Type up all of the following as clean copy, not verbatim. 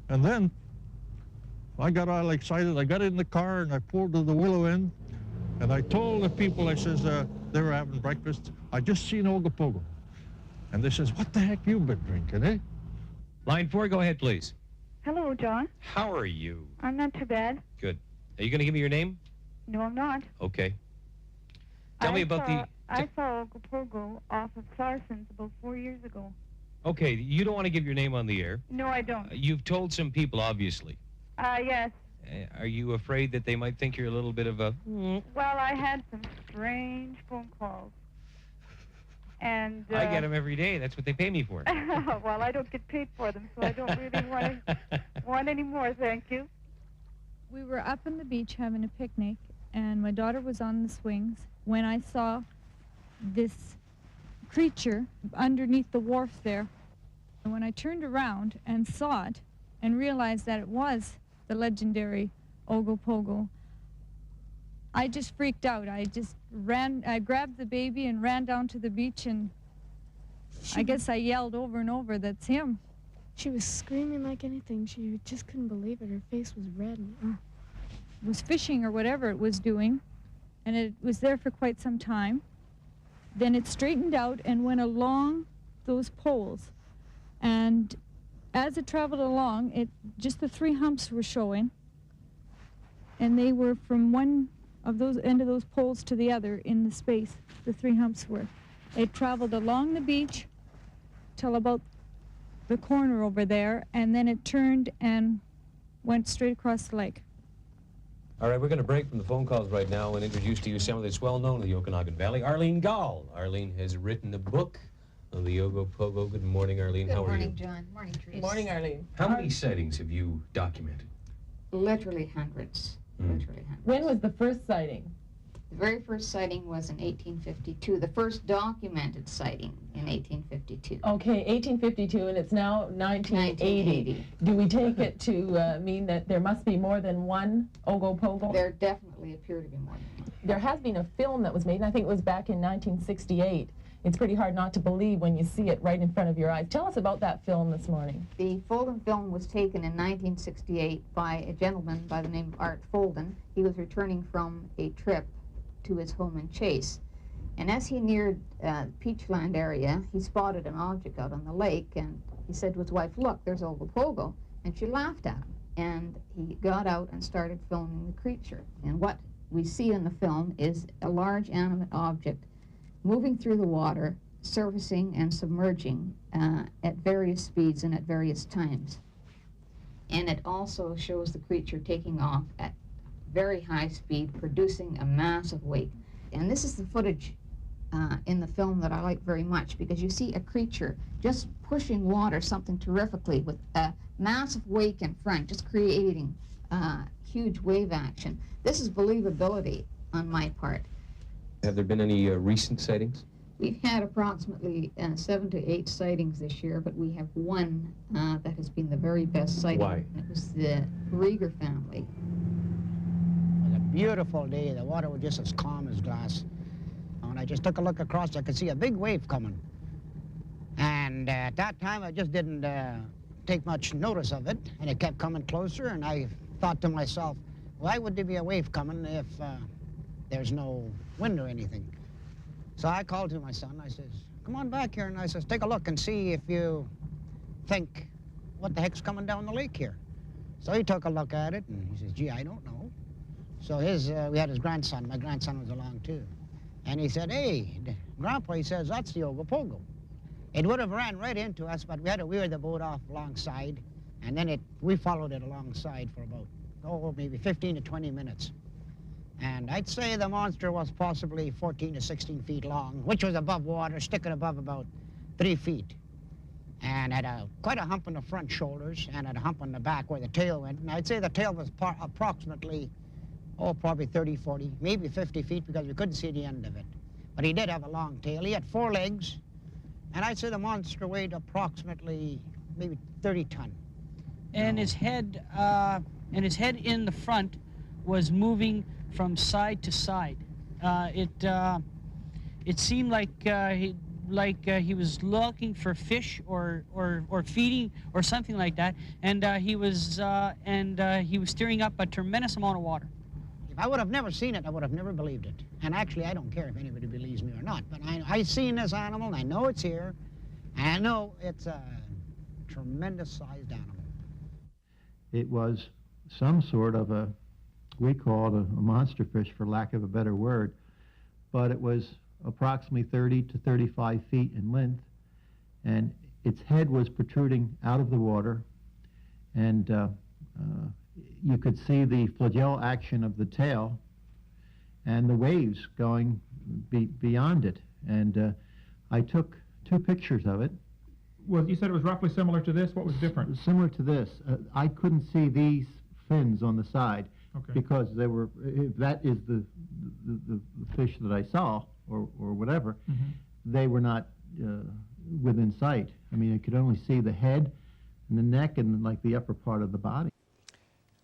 And then I got all excited. I got in the car and I pulled to the willow end, and I told the people, I says, they were having breakfast, I just seen Ogopogo. And they says, what the heck you been drinking, eh? Line 4, go ahead, please. Hello, John. How are you? I'm not too bad. Good. Are you going to give me your name? No, I'm not. Okay. Tell me about I saw Ogopogo off of Clarson's about 4 years ago. Okay, you don't want to give your name on the air. No, I don't. You've told some people, obviously. Yes. Are you afraid that they might think you're a little bit of a... Well, I had some strange phone calls. And I get them every day. That's what they pay me for. Well, I don't get paid for them, so I don't really want any more, thank you. We were up on the beach having a picnic, and my daughter was on the swings when I saw this creature underneath the wharf there. And when I turned around and saw it and realized that it was the legendary Ogopogo, I just freaked out. I grabbed the baby and ran down to the beach, and I guess I yelled over and over, that's him. She was screaming like anything. She just couldn't believe it. Her face was red. And, was fishing or whatever it was doing, and it was there for quite some time. Then it straightened out and went along those poles. And as it traveled along, just the 3 humps were showing, and they were from one of those end of those poles to the other in the space the 3 humps were. It traveled along the beach till about the corner over there, and then it turned and went straight across the lake. All right, we're going to break from the phone calls right now and introduce to you someone that's well known in the Okanagan Valley, Arlene Gall. Arlene has written a book on the Ogopogo. Good morning, Arlene. How are you? Good morning, John. Morning, Teresa. Good morning, Arlene. How many sightings have you documented? Literally hundreds. Literally hundreds. When was the first sighting? The very first sighting was in 1852. The first documented sighting in 1852. Okay, 1852, and it's now 1980. Do we take it to mean that there must be more than one Ogopogo? There definitely appear to be more than one. There has been a film that was made, and I think it was back in 1968. It's pretty hard not to believe when you see it right in front of your eyes. Tell us about that film this morning. The Folden film was taken in 1968 by a gentleman by the name of Art Folden. He was returning from a trip to his home in Chase. And as he neared Peachland area, he spotted an object out on the lake, and he said to his wife, look, there's Ogopogo. And she laughed at him. And he got out and started filming the creature. And what we see in the film is a large animate object moving through the water, surfacing and submerging at various speeds and at various times. And it also shows the creature taking off at very high speed, producing a massive wake. And this is the footage in the film that I like very much, because you see a creature just pushing water something terrifically with a massive wake in front, just creating huge wave action. This is believability on my part. Have there been any recent sightings? We've had approximately 7 to 8 sightings this year, but we have one that has been the very best sighting. Why? It was the Rieger family. It was a beautiful day. The water was just as calm as glass. When I just took a look across, I could see a big wave coming. And at that time, I just didn't take much notice of it, and it kept coming closer, and I thought to myself, why would there be a wave coming if there's no wind or anything? So I called to my son. I says, come on back here, and I says, take a look and see if you think what the heck's coming down the lake here. So he took a look at it, and he says, gee, I don't know. So we had his grandson. My grandson was along too. And he said, hey, Grandpa, he says, that's the Ogopogo. It would have ran right into us, but we had to weir the boat off alongside, and then we followed it alongside for about, maybe 15 to 20 minutes. And I'd say the monster was possibly 14 to 16 feet long, which was above water, sticking above about 3 feet. And had quite a hump on the front shoulders and had a hump on the back where the tail went. And I'd say the tail was approximately, probably 30, 40, maybe 50 feet, because we couldn't see the end of it. But he did have a long tail. He had 4 legs, and I'd say the monster weighed approximately maybe 30 ton. And his head in the front was moving from side to side. It seemed like like he was looking for fish or feeding or something like that, and he was stirring up a tremendous amount of water. If I would have never seen it, I would have never believed it. And actually, I don't care if anybody believes me or not, but I've seen this animal, and I know it's here, and I know it's a tremendous-sized animal. It was some sort of a, we call it a monster fish for lack of a better word, but it was approximately 30 to 35 feet in length, and its head was protruding out of the water, and you could see the flagell action of the tail and the waves going beyond it. And I took 2 pictures of it. Well, you said it was roughly similar to this. What was different? Similar to this. I couldn't see these fins on the side, okay, because they were, if that is the fish that I saw, or whatever, they were not within sight. I mean, I could only see the head and the neck and like the upper part of the body.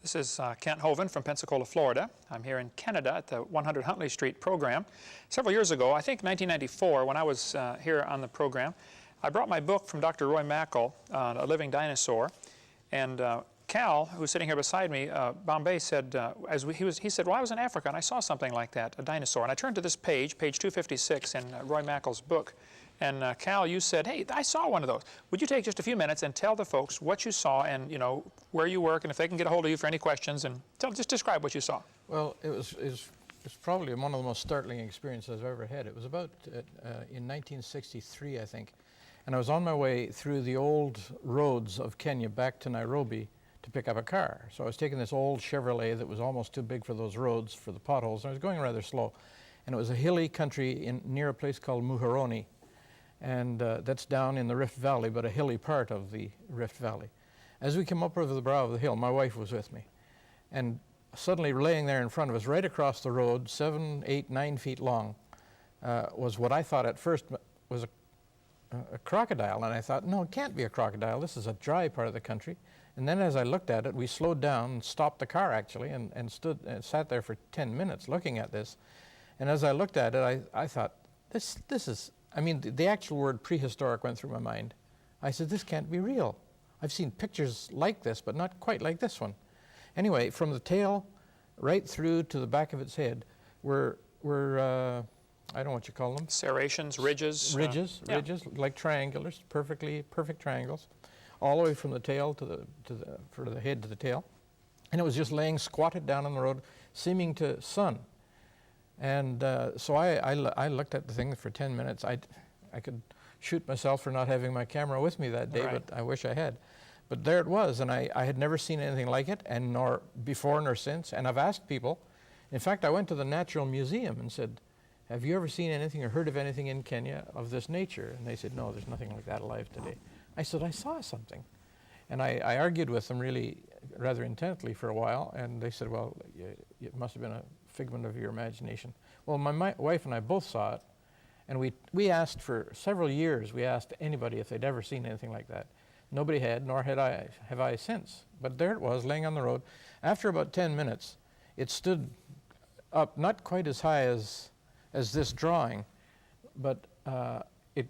This is Kent Hovind from Pensacola, Florida. I'm here in Canada at the 100 Huntley Street program. Several years ago, I think 1994, when I was here on the program, I brought my book from Dr. Roy Mackal on a living dinosaur, and Cal, who's sitting here beside me, Bombay, said, he said, well, I was in Africa and I saw something like that, a dinosaur. And I turned to this page, page 256 in Roy Mackal's book, and Cal, you said, hey, I saw one of those. Would you take just a few minutes and tell the folks what you saw and, you know, where you work, and if they can get a hold of you for any questions, and just describe what you saw. Well, it's probably one of the most startling experiences I've ever had. It was about in 1963, I think, and I was on my way through the old roads of Kenya back to Nairobi to pick up a car. So I was taking this old Chevrolet that was almost too big for those roads, for the potholes, and I was going rather slow. And it was a hilly country near a place called Muhoroni, and that's down in the Rift Valley, but a hilly part of the Rift Valley. As we came up over the brow of the hill, my wife was with me, and suddenly laying there in front of us, right across the road, 7, 8, 9 feet long, was what I thought at first was a crocodile. And I thought, no, it can't be a crocodile. This is a dry part of the country. And then as I looked at it, we slowed down and stopped the car, actually, and stood and sat there for 10 minutes looking at this. And as I looked at it, I thought, this is, I mean, the actual word prehistoric went through my mind. I said, this can't be real. I've seen pictures like this, but not quite like this one. Anyway, from the tail right through to the back of its head were I don't know what you call them. Serrations, ridges. Ridges, like triangulars, perfect triangles, all the way from the tail to the head to the tail. And it was just laying squatted down on the road, seeming to sun. And so I looked at the thing for 10 minutes. I could shoot myself for not having my camera with me that day, right, but I wish I had. But there it was, and I had never seen anything like it, and nor before nor since. And I've asked people. In fact, I went to the Natural Museum and said, have you ever seen anything or heard of anything in Kenya of this nature? And they said, no, there's nothing like that alive today. I said, I saw something. And I argued with them really rather intently for a while, and they said, well, it must have been a figment of your imagination. Well, my wife and I both saw it, and we asked for several years, we asked anybody if they'd ever seen anything like that. Nobody had, nor have I since. But there it was, laying on the road. After about 10 minutes, it stood up, not quite as high as this drawing, but it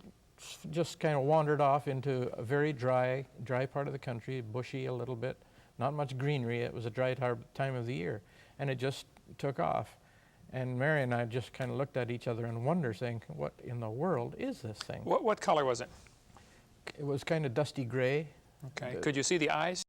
just kind of wandered off into a very dry part of the country, bushy a little bit, not much greenery. It was a dry time of the year, and it just took off. And Mary and I just kind of looked at each other in wonder, saying, what in the world is this thing? What color was it? It was kind of dusty gray. Okay. Could you see the eyes?